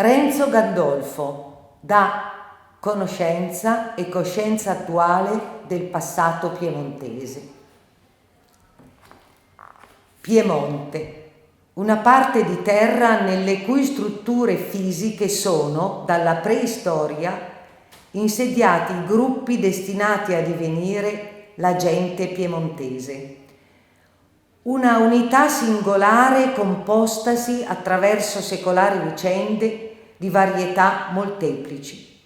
Renzo Gandolfo dà conoscenza e coscienza attuale del passato piemontese. Piemonte, una parte di terra nelle cui strutture fisiche sono, dalla preistoria, insediati gruppi destinati a divenire la gente piemontese. Una unità singolare compostasi attraverso secolari vicende di varietà molteplici.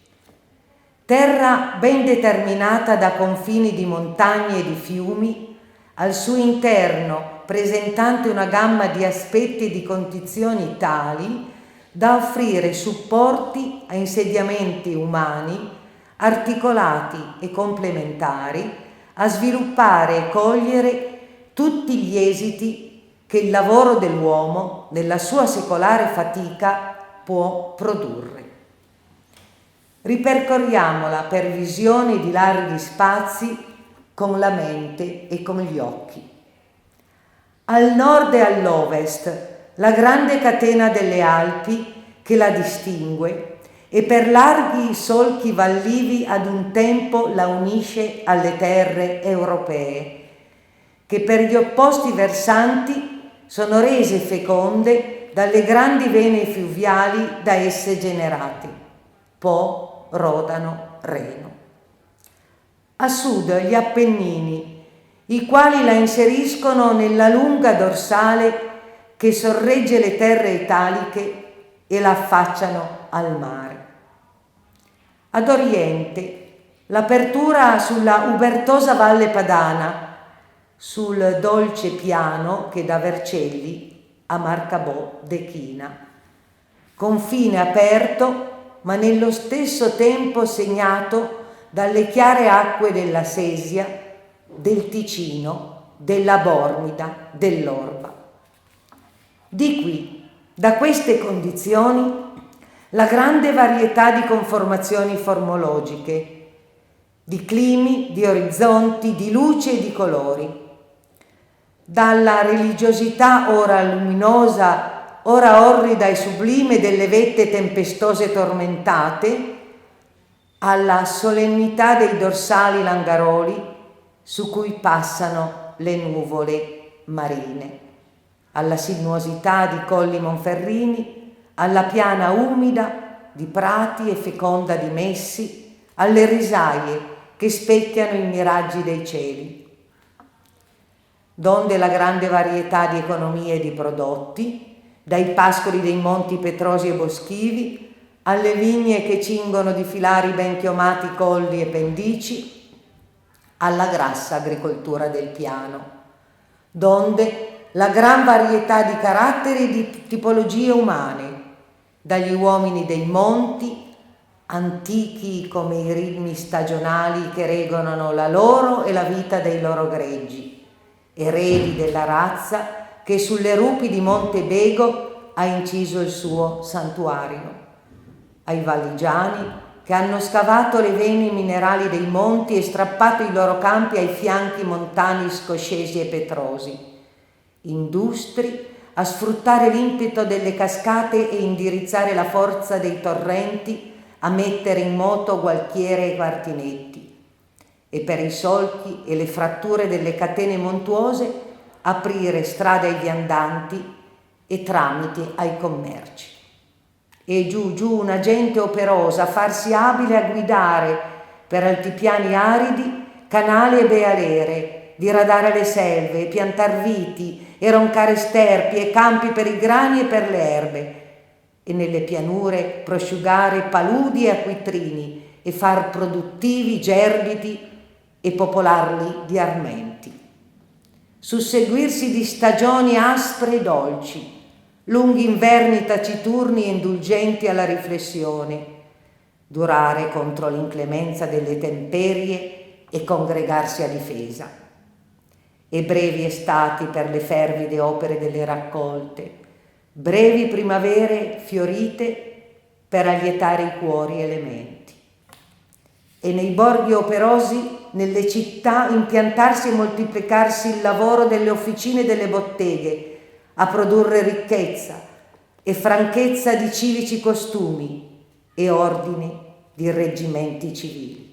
Terra ben determinata da confini di montagne e di fiumi, al suo interno presentante una gamma di aspetti e di condizioni tali da offrire supporti a insediamenti umani articolati e complementari, a sviluppare e cogliere tutti gli esiti che il lavoro dell'uomo nella sua secolare fatica può produrre. Ripercorriamola per visioni di larghi spazi con la mente e con gli occhi. Al nord e all'ovest la grande catena delle Alpi che la distingue e per larghi solchi vallivi ad un tempo la unisce alle terre europee, che per gli opposti versanti sono rese feconde dalle grandi vene fluviali da esse generate, Po, Rodano, Reno. A sud gli Appennini, i quali la inseriscono nella lunga dorsale che sorregge le terre italiche e la affacciano al mare. Ad oriente l'apertura sulla ubertosa Valle Padana, sul dolce piano che da Vercelli a Marcabò declina. Confine aperto, ma nello stesso tempo segnato dalle chiare acque della Sesia, del Ticino, della Bormida, dell'Orba. Di qui, da queste condizioni, la grande varietà di conformazioni formologiche, di climi, di orizzonti, di luce e di colori. Dalla religiosità ora luminosa, ora orrida e sublime delle vette tempestose e tormentate, alla solennità dei dorsali langaroli su cui passano le nuvole marine, alla sinuosità di colli monferrini, alla piana umida di prati e feconda di messi, alle risaie che specchiano i miraggi dei cieli. Donde la grande varietà di economie e di prodotti, dai pascoli dei monti petrosi e boschivi, alle vigne che cingono di filari ben chiomati colli e pendici, alla grassa agricoltura del piano, donde la gran varietà di caratteri e di tipologie umane, dagli uomini dei monti, antichi come i ritmi stagionali che regolano la loro e la vita dei loro greggi, eredi della razza che sulle rupi di Monte Bego ha inciso il suo santuario, ai valligiani che hanno scavato le vene minerali dei monti e strappato i loro campi ai fianchi montani scoscesi e petrosi, industri a sfruttare l'impeto delle cascate e indirizzare la forza dei torrenti a mettere in moto gualchiere e quartinetti, e per i solchi e le fratture delle catene montuose aprire strade ai viandanti e tramiti ai commerci. E giù una gente operosa, farsi abile a guidare per altipiani aridi canali e bealere, diradare le selve, piantar viti e roncare sterpi e campi per i grani e per le erbe, e nelle pianure prosciugare paludi e acquitrini e far produttivi gerbiti e popolarli di armenti. Susseguirsi di stagioni aspre e dolci, lunghi inverni taciturni e indulgenti alla riflessione, durare contro l'inclemenza delle temperie e congregarsi a difesa, e brevi estati per le fervide opere delle raccolte, brevi primavere fiorite per allietare i cuori e le menti, e nei borghi operosi, nelle città, impiantarsi e moltiplicarsi il lavoro delle officine e delle botteghe, a produrre ricchezza, e franchezza di civici costumi e ordine di reggimenti civili.